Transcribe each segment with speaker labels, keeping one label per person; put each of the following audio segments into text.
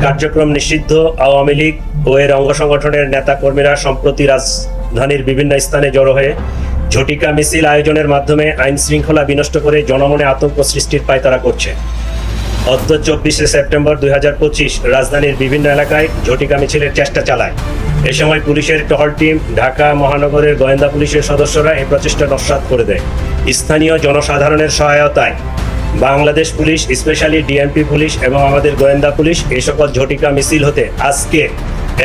Speaker 1: কার্যক্রম নিষিদ্ধ আওয়ামী লীগ ও এর অঙ্গ সংগঠনের নেতা কর্মীরা সম্প্রতি রাজধানীর বিভিন্ন স্থানে জড়ো হয়ে ঝটিকা মিছিল আয়োজনের মাধ্যমে আইন শৃঙ্খলা বিনষ্ট করে জনমনে আতঙ্ক সৃষ্টির পায়তারা করছে। অদ্য 24 সেপ্টেম্বর 2025 রাজধানীর বিভিন্ন এলাকায় ঝটিকা মিছিলের চেষ্টা চালায়। এ সময় পুলিশের টহল টিম, ঢাকা মহানগরের গোয়েন্দা পুলিশের সদস্যরা এই প্রচেষ্টা নস্যাৎ করে দেয়। স্থানীয় জনসাধারণের সহায়তায় Bangladesh police, specially DMP police এবং আমাদের গোয়েন্দা পুলিশ এই সকল ঝটিকা মিছিল হতে আজকে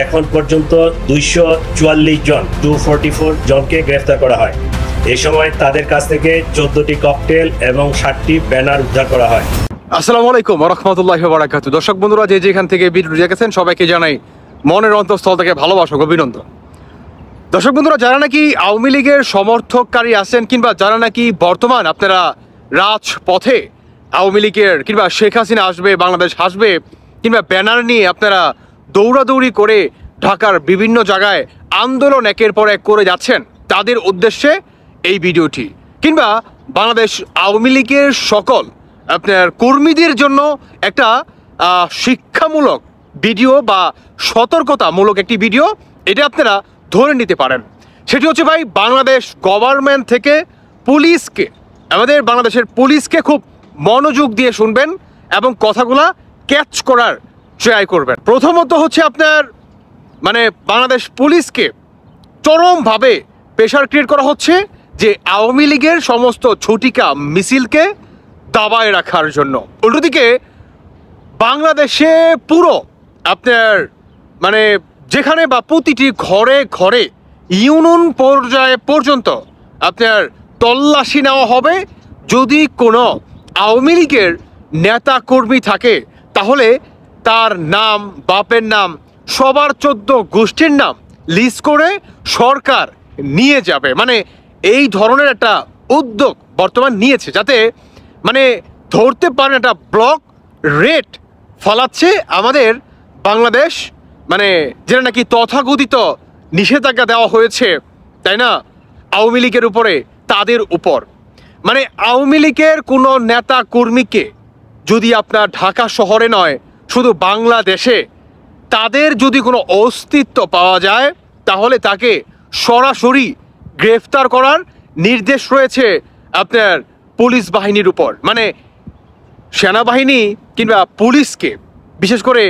Speaker 1: এখন পর্যন্ত 244 জন 244 জনকে গ্রেফতার করা হয়। এই সময় তাদের কাছ থেকে 14টি ককটেল এবং 60টি ব্যানার উদ্ধার করা হয়।
Speaker 2: আসসালামু আলাইকুম ওয়া রাহমাতুল্লাহি ওয়া বারাকাতুহু। দর্শক বন্ধুরা, যে যেখান থেকে ভিডিও দেখেছেন সবাইকে জানাই মনের অন্তঃস্থল থেকে ভালোবাসা ও অভিনন্দন। দর্শক বন্ধুরা, যারা নাকি আওয়ামী লীগের সমর্থককারী আছেন কিংবা যারা নাকি বর্তমান আপনারা রাজপথে আওয়ামী লীগের কিংবা শেখ হাসিনা আসবে, বাংলাদেশ আসবে কিংবা ব্যানার নিয়ে আপনারা দৌড়াদৌড়ি করে ঢাকার বিভিন্ন জায়গায় আন্দোলন একের পর এক করে যাচ্ছেন, তাদের উদ্দেশ্যে এই ভিডিওটি। কিংবা বাংলাদেশ আওয়ামী লীগের সকল আপনার কর্মীদের জন্য একটা শিক্ষামূলক ভিডিও বা সতর্কতামূলক একটি ভিডিও, এটা আপনারা ধরে নিতে পারেন। সেটি হচ্ছে ভাই, বাংলাদেশ গভর্নমেন্ট থেকে পুলিশকে, আমাদের বাংলাদেশের পুলিশকে খুব মনোযোগ দিয়ে শুনবেন এবং কথাগুলা ক্যাচ করার ট্রাই করবেন। প্রথমত হচ্ছে আপনার বাংলাদেশ পুলিশকে চরমভাবে প্রেশার ক্রিয়েট করা হচ্ছে যে আওয়ামী লীগের সমস্ত ঝটিকা মিছিলকে দাবায় রাখার জন্য। উল্টোদিকে বাংলাদেশে পুরো আপনার যেখানে বা প্রতিটি ঘরে ঘরে ইউনিয়ন পর্যায়ে পর্যন্ত আপনার তল্লাশি নেওয়া হবে। যদি কোনো আওয়ামী লীগের নেতা কর্মী থাকে তাহলে তার নাম, বাপের নাম, সবার 14 গোষ্ঠীর নাম লিস্ট করে সরকার নিয়ে যাবে। এই ধরনের একটা উদ্যোগ বর্তমান নিয়েছে, যাতে ধরতে পারেন একটা ব্লক রেট ফলাচ্ছে আমাদের বাংলাদেশ, যেটা নাকি তথাকথিত নিষেধাজ্ঞা দেওয়া হয়েছে, তাই না, আওয়ামী লীগের উপরে, তাদের উপর। আওয়ামী লীগের কোনো নেতা কর্মীকে যদি আপনার ঢাকা শহরে নয়, শুধু বাংলাদেশে তাদের যদি কোনো অস্তিত্ব পাওয়া যায় তাহলে তাকে সরাসরি গ্রেফতার করার নির্দেশ রয়েছে আপনার পুলিশ বাহিনীর উপর। সেনাবাহিনী কিংবা পুলিশকে বিশেষ করে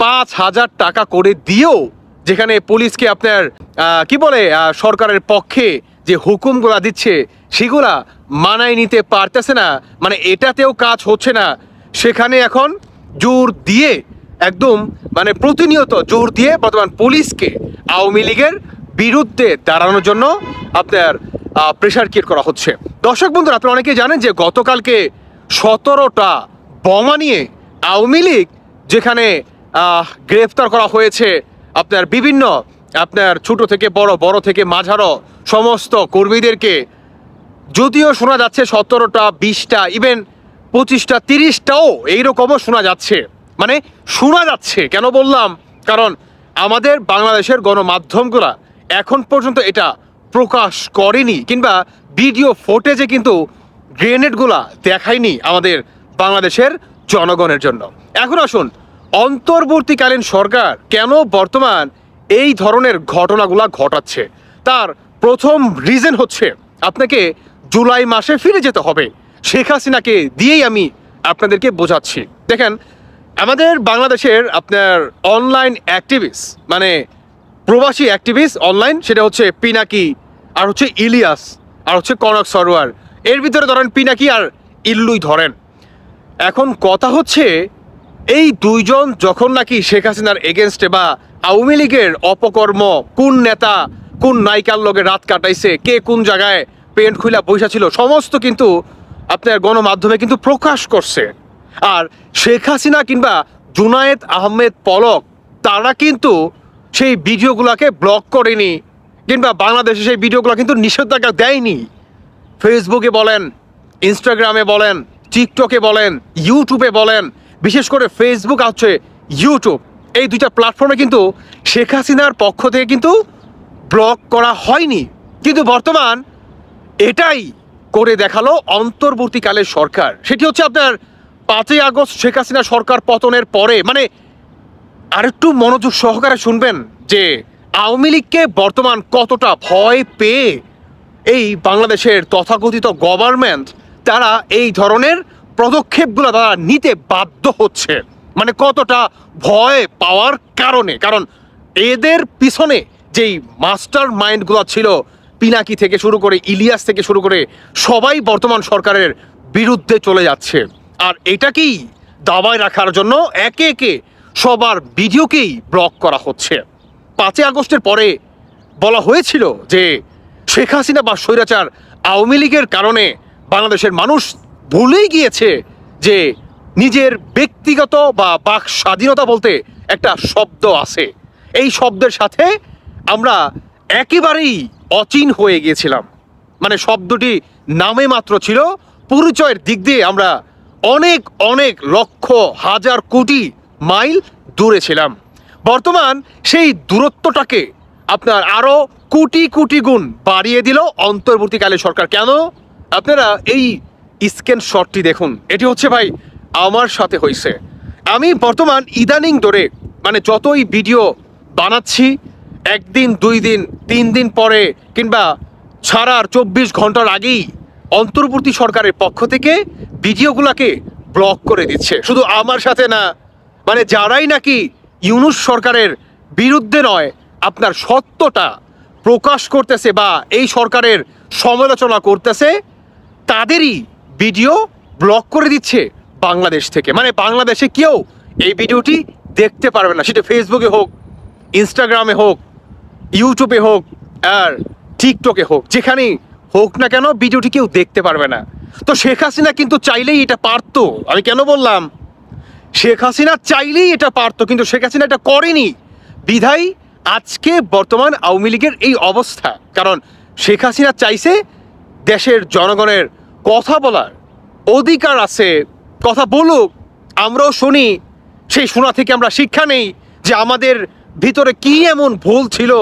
Speaker 2: 5,000 টাকা করে দিয়েও যেখানে পুলিশকে আপনার সরকারের পক্ষে যে হুকুমগুলা দিচ্ছে সেগুলা মানায় নিতে পারতেছে না, এটাতেও কাজ হচ্ছে না, সেখানে এখন জোর দিয়ে একদম প্রতিনিয়ত জোর দিয়ে বর্তমান পুলিশকে আওয়ামী লীগের বিরুদ্ধে দাঁড়ানোর জন্য আপনার প্রেশার ক্রিয়েট করা হচ্ছে। দর্শক বন্ধুরা, আপনারা অনেকেই জানেন যে গতকালকে 17টা বোমা নিয়ে আওয়ামী লীগ যেখানে গ্রেফতার করা হয়েছে আপনার বিভিন্ন আপনার ছোট থেকে বড়, বড় থেকে মাঝারো সমস্ত কর্মীদেরকে, যদিও শোনা যাচ্ছে 17টা, 20টা, ইভেন 25টা, 30টাও এইরকমও শোনা যাচ্ছে। শোনা যাচ্ছে কেন বললাম, কারণ আমাদের বাংলাদেশের গণমাধ্যমগুলা এখন পর্যন্ত এটা প্রকাশ করেনি কিংবা ভিডিও ফুটেজে কিন্তু গ্রেনেডগুলা দেখায়নি আমাদের বাংলাদেশের জনগণের জন্য। এখন আসুন, অন্তর্বর্তীকালীন সরকার কেন বর্তমান এই ধরনের ঘটনাগুলা ঘটাচ্ছে, তার প্রথম রিজন হচ্ছে আপনাকে জুলাই মাসে ফিরে যেতে হবে। শেখ হাসিনাকে দিয়েই আমি আপনাদেরকে বোঝাচ্ছি। দেখেন, আমাদের বাংলাদেশের আপনার অনলাইন অ্যাক্টিভিস্ট, প্রবাসী অ্যাক্টিভিস্ট অনলাইন, সেটা হচ্ছে পিনাকি আর হচ্ছে ইলিয়াস আর হচ্ছে কনক সরোয়ার। এর ভিতরে ধরেন পিনাকি আর ইল্লুই ধরেন। এখন কথা হচ্ছে, এই দুইজন যখন নাকি শেখ হাসিনার এগেনস্টে বা আওয়ামী লীগের অপকর্ম, কোন নেতা কোন নায়িকার লগে রাত কাটাইছে, কে কোন জায়গায় পেন্ট খুলা বৈশা ছিল, সমস্ত কিন্তু আপনার গণমাধ্যমে কিন্তু প্রকাশ করছে। আর শেখ হাসিনা কিংবা জুনায়েদ আহমেদ পলক তারা কিন্তু সেই ভিডিওগুলোকে ব্লক করেনি কিংবা বাংলাদেশে সেই ভিডিওগুলো কিন্তু নিষেধাজ্ঞা দেয়নি। ফেসবুকে বলেন, ইনস্টাগ্রামে বলেন, টিকটকে বলেন, ইউটিউবে বলেন, বিশেষ করে ফেসবুক হচ্ছে ইউটিউব, এই দুইটা প্ল্যাটফর্মে কিন্তু শেখ হাসিনার পক্ষ থেকে কিন্তু ব্লক করা হয়নি। কিন্তু বর্তমান এটাই করে দেখালো অন্তর্বর্তীকালের সরকার। সেটি হচ্ছে আপনার 5ই আগস্ট শেখ হাসিনা সরকার পতনের পরে আরেকটু মনোযোগ সহকারে শুনবেন যে আওয়ামী লীগকে বর্তমান কতটা ভয় পেয়ে এই বাংলাদেশের তথাকথিত গভর্নমেন্ট তারা এই ধরনের পদক্ষেপগুলো তারা নিতে বাধ্য হচ্ছে, মানে কতটা ভয় পাওয়ার কারণে। কারণ এদের পিছনে যেই মাস্টার মাইন্ডগুলো ছিল, পিনাকি থেকে শুরু করে ইলিয়াস থেকে শুরু করে সবাই বর্তমান সরকারের বিরুদ্ধে চলে যাচ্ছে। আর এটাকেই দাবায় রাখার জন্য একে একে সবার ভিডিওকেই ব্লক করা হচ্ছে। 5 আগস্টের পরে বলা হয়েছিল যে শেখ হাসিনা বা স্বৈরাচার আওয়ামী লীগের কারণে বাংলাদেশের মানুষ ভুলেই গিয়েছে যে নিজের ব্যক্তিগত বা বাক স্বাধীনতা বলতে একটা শব্দ আছে। এই শব্দের সাথে আমরা একেবারেই অচিন হয়ে গিয়েছিলাম, মানে শব্দটি নামে মাত্র ছিল, পরিচয়ের দিক দিয়ে আমরা অনেক অনেক লক্ষ হাজার কোটি মাইল দূরে ছিলাম। বর্তমান সেই দূরত্বটাকে আপনার আরো কোটি কোটি গুণ বাড়িয়ে দিল অন্তর্বর্তীকালে সরকার। কেন? আপনারা এই স্ক্রিনশটটি দেখুন, এটি হচ্ছে ভাই আমার সাথে হয়েছে। আমি বর্তমান ইদানিং ধরে মানে যতই ভিডিও বানাচ্ছি, একদিন 2 দিন 3 দিন পরে কিংবা ছাড়ার 24 ঘন্টার আগেই অন্তর্বর্তী সরকারের পক্ষ থেকে ভিডিওগুলোকে ব্লক করে দিচ্ছে। শুধু আমার সাথে না, মানে যারাই নাকি ইউনূস সরকারের বিরুদ্ধে নয়, আপনার সত্যটা প্রকাশ করতেছে বা এই সরকারের সমালোচনা করতেছে, তাদেরই ভিডিও ব্লক করে দিচ্ছে বাংলাদেশ থেকে। মানে বাংলাদেশে কেউ এই ভিডিওটি দেখতে পারবে না, সেটা ফেসবুকে হোক, ইনস্টাগ্রামে হোক, ইউটিউবে হোক, আর টিকটকে হোক, যেখানেই হোক না কেন ভিডিওটি কেউ দেখতে পারবে না। তো শেখ হাসিনা কিন্তু চাইলেই এটা পারতো। আমি কেন বললাম শেখ হাসিনা চাইলেই এটা পারতো, কিন্তু শেখ হাসিনা এটা করেনি বিধায় আজকে বর্তমান আওয়ামী লীগের এই অবস্থা। কারণ শেখ হাসিনা চাইছে দেশের জনগণের কথা বলার অধিকার আছে, কথা বলুক, আমরাও শুনি, সেই শোনা থেকে আমরা শিক্ষা নেই যে আমাদের ভিতরে কি এমন ভুল ছিল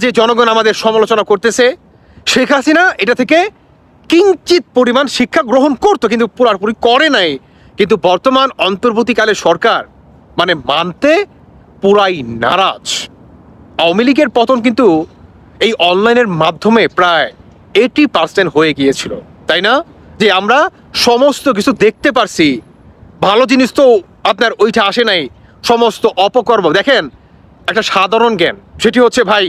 Speaker 2: যে জনগণ আমাদের সমালোচনা করতেছে। শেখ হাসিনা এটা থেকে কিঞ্চিত পরিমাণ শিক্ষা গ্রহণ করতো, কিন্তু পুরোপুরি করে নাই। কিন্তু বর্তমান অন্তর্বর্তীকালে সরকার মানে মানতে পুরাই নারাজ। আওয়ামী লীগের পতন কিন্তু এই অনলাইনের মাধ্যমে প্রায় 80% হয়ে গিয়েছিল, তাই না? যে আমরা সমস্ত কিছু দেখতে পারছি, ভালো জিনিস তো আপনার ওইটা আসে নাই, সমস্ত অপকর্ম। দেখেন একটা সাধারণ জ্ঞান, সেটি হচ্ছে ভাই,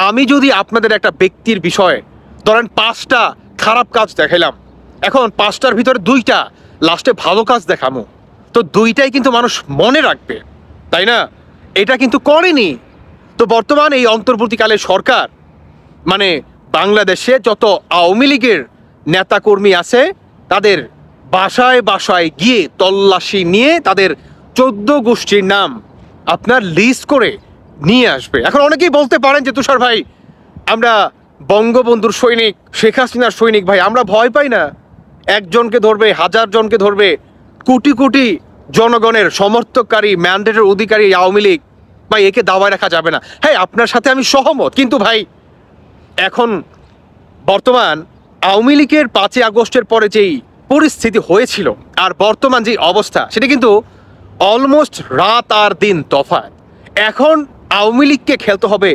Speaker 2: আমি যদি আপনাদের একটা ব্যক্তির বিষয়ে ধরেন 5টা খারাপ কাজ দেখাইলাম, এখন 5টার ভিতরে 2টা লাস্টে ভালো কাজ দেখামো, তো 2টাই কিন্তু মানুষ মনে রাখবে, তাই না? এটা কিন্তু করেনি। তো বর্তমান এই অন্তর্বর্তীকালে সরকার মানে বাংলাদেশে যত আওয়ামী লীগের নেতাকর্মী আছে তাদের বাসায় বাসায় গিয়ে তল্লাশি নিয়ে তাদের 14 গোষ্ঠীর নাম আপনার লিস্ট করে নিয়ে আসবে। এখন অনেকেই বলতে পারেন যে তুষার ভাই, আমরা বঙ্গবন্ধুর সৈনিক, শেখ হাসিনার সৈনিক, ভাই আমরা ভয় পাই না? একজনকে ধরবে, 1000 জনকে ধরবে, কোটি কোটি জনগণের সমর্থককারী, ম্যান্ডেটের অধিকারী আওয়ামী লীগ, ভাই একে দাবায় রাখা যাবে না। হ্যাঁ, আপনার সাথে আমি সহমত, কিন্তু ভাই এখন বর্তমান আওয়ামী লীগের 5 আগস্টের পরে যেই পরিস্থিতি হয়েছিল আর বর্তমান যে অবস্থা, সেটা কিন্তু অলমোস্ট রাত আর দিন তফাৎ। এখন আওয়ামী লীগকে খেলতে হবে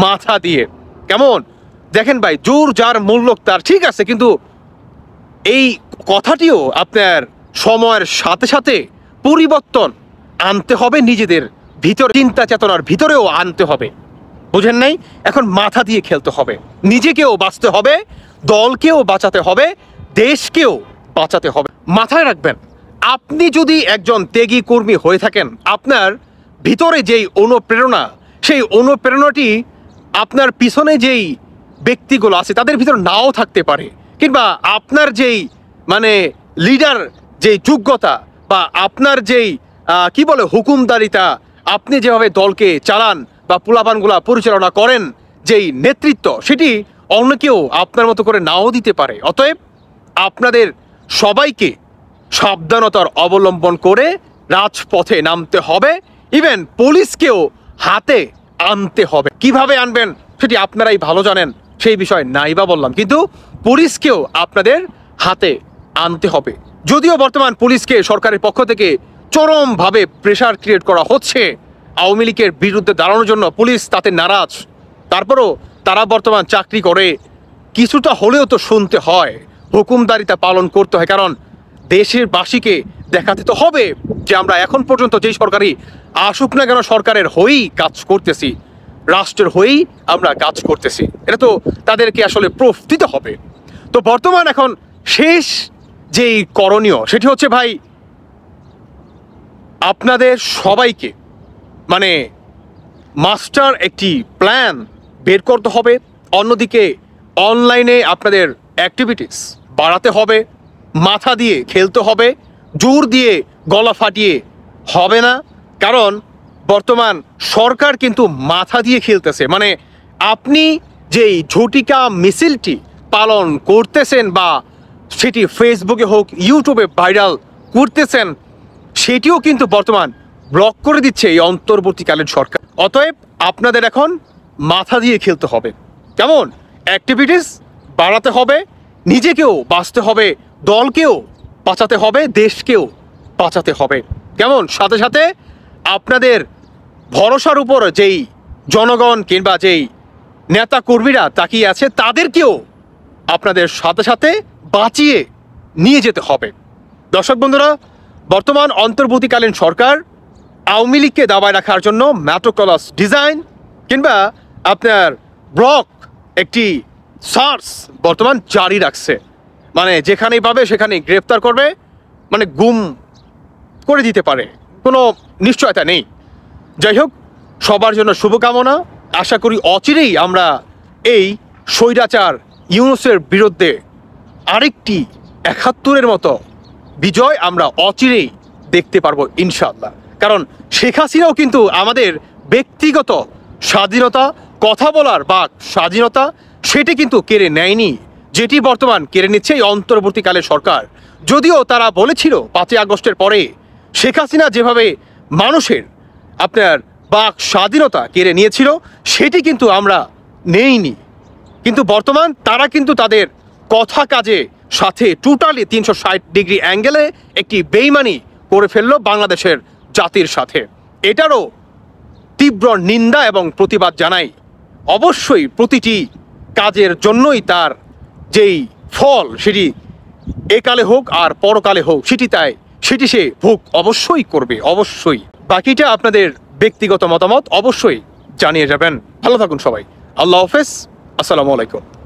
Speaker 2: মাথা দিয়ে। কেমন? দেখেন ভাই, জোর যার মূল্য তার, ঠিক আছে, কিন্তু এই কথাটিও আপনার সময়ের সাথে সাথে পরিবর্তন আনতে হবে, নিজেদের ভিতরে চিন্তা চেতনার ভিতরেও আনতে হবে। বুঝেন নাই? এখন মাথা দিয়ে খেলতে হবে, নিজেকেও বাঁচতে হবে, দলকেও বাঁচাতে হবে, দেশকেও বাঁচাতে হবে। মাথায় রাখবেন, আপনি যদি একজন ত্যাগী কর্মী হয়ে থাকেন, আপনার ভিতরে যেই অনুপ্রেরণা, সেই অনুপ্রেরণাটি আপনার পিছনে যেই ব্যক্তিগুলো আছে তাদের ভিতর নাও থাকতে পারে, কিংবা আপনার যেই মানে লিডার, যেই যোগ্যতা বা আপনার যেই কি বলে হুকুমদারিতা, আপনি যেভাবে দলকে চালান বা পোলাপানগুলা পরিচালনা করেন, যেই নেতৃত্ব, সেটি অন্য কেউ আপনার মতো করে নাও দিতে পারে। অতএব আপনাদের সবাইকে সাবধানতার অবলম্বন করে রাজপথে নামতে হবে, ইভেন পুলিশকেও হাতে আনতে হবে। কিভাবে আনবেন সেটি আপনারাই ভালো জানেন, সেই বিষয় নাই বা বললাম, কিন্তু পুলিশকেও আপনাদের হাতে আনতে হবে। যদিও বর্তমান পুলিশকে সরকারের পক্ষ থেকে চরমভাবে প্রেশার ক্রিয়েট করা হচ্ছে আওয়ামী লীগের বিরুদ্ধে দাঁড়ানোর জন্য। পুলিশ তাতে নারাজ, তারপরও তারা বর্তমান চাকরি করে, কিছুটা হলেও তো শুনতে হয়, হুকুমদারিতা পালন করতে হয়, কারণ দেশের বাসীকে দেখাতে তো হবে যে আমরা এখন পর্যন্ত যেই সরকারই আসুক না কেন সরকারের হয়েই কাজ করতেছি, রাষ্ট্রের হয়েই আমরা কাজ করতেছি। এটা তো তাদেরকে আসলে প্রুফ দিতে হবে। তো বর্তমান এখন শেষ যেই করণীয় সেটি হচ্ছে ভাই, আপনাদের সবাইকে মানে মাস্টার একটি প্ল্যান বের করতে হবে। অন্যদিকে অনলাইনে আপনাদের অ্যাক্টিভিটিস বাড়াতে হবে, মাথা দিয়ে খেলতে হবে, জোর দিয়ে গলা ফাটিয়ে হবে না। কারণ বর্তমান সরকার কিন্তু মাথা দিয়ে খেলতেছে। মানে আপনি যেই ঝটিকা মিছিলটি পালন করতেছেন বা সেটি ফেসবুকে হোক ইউটিউবে ভাইরাল করতেছেন, সেটিও কিন্তু বর্তমান ব্লক করে দিচ্ছে এই অন্তর্বর্তীকালীন সরকার। অতএব আপনাদের এখন মাথা দিয়ে খেলতে হবে, কেমন অ্যাক্টিভিটিস বাড়াতে হবে, নিজেকেও বাঁচতে হবে, দলকেও বাঁচাতে হবে, দেশকেও বাঁচাতে হবে, কেমন সাথে সাথে আপনাদের ভরসার উপর যেই জনগণ কিংবা যেই নেতা কর্মীরা তাকিয়ে আছে তাদেরকেও আপনাদের সাথে সাথে বাঁচিয়ে নিয়ে যেতে হবে। দর্শক বন্ধুরা, বর্তমান অন্তর্বর্তীকালীন সরকার আওয়ামী লীগকে দাবায় রাখার জন্য ম্যাটোকলাস ডিজাইন কিংবা আপনার ব্লক একটি সার্চ বর্তমান জারি রাখছে। মানে যেখানেই পাবে সেখানেই গ্রেপ্তার করবে, মানে গুম করে দিতে পারে, কোনো নিশ্চয়তা নেই। যাই হোক, সবার জন্য শুভকামনা। আশা করি অচিরেই আমরা এই স্বৈরাচার ইউনূসের বিরুদ্ধে আরেকটি ৭১-এর মতো বিজয় আমরা অচিরেই দেখতে পারবো ইনশাআল্লাহ। কারণ শেখ হাসিনাও কিন্তু আমাদের ব্যক্তিগত স্বাধীনতা, কথা বলার বাক স্বাধীনতা, সেটি কিন্তু কেড়ে নেয়নি, যেটি বর্তমান কেড়ে নিচ্ছে এই অন্তর্বর্তীকালে সরকার। যদিও তারা বলেছিল ৫ই আগস্টের পরে শেখ হাসিনা যেভাবে মানুষের আপনার বাক স্বাধীনতা কেড়ে নিয়েছিল সেটি কিন্তু আমরা নেইনি, কিন্তু বর্তমান তারা কিন্তু তাদের কথা কাজে সাথে টোটালি ৩৬০ ডিগ্রি অ্যাঙ্গেলে একটি বেইমানি করে ফেললো বাংলাদেশের জাতির সাথে। এটারও তীব্র নিন্দা এবং প্রতিবাদ জানাই। অবশ্যই প্রতিটি কাজের জন্যই তার যেই ফল সেটি একালে হোক আর পরকালে হোক সেটি সে ভোগ অবশ্যই করবে, অবশ্যই। বাকিটা আপনাদের ব্যক্তিগত মতামত অবশ্যই জানিয়ে যাবেন। ভালো থাকুন সবাই। আল্লাহ হাফেজ, আসসালামু আলাইকুম।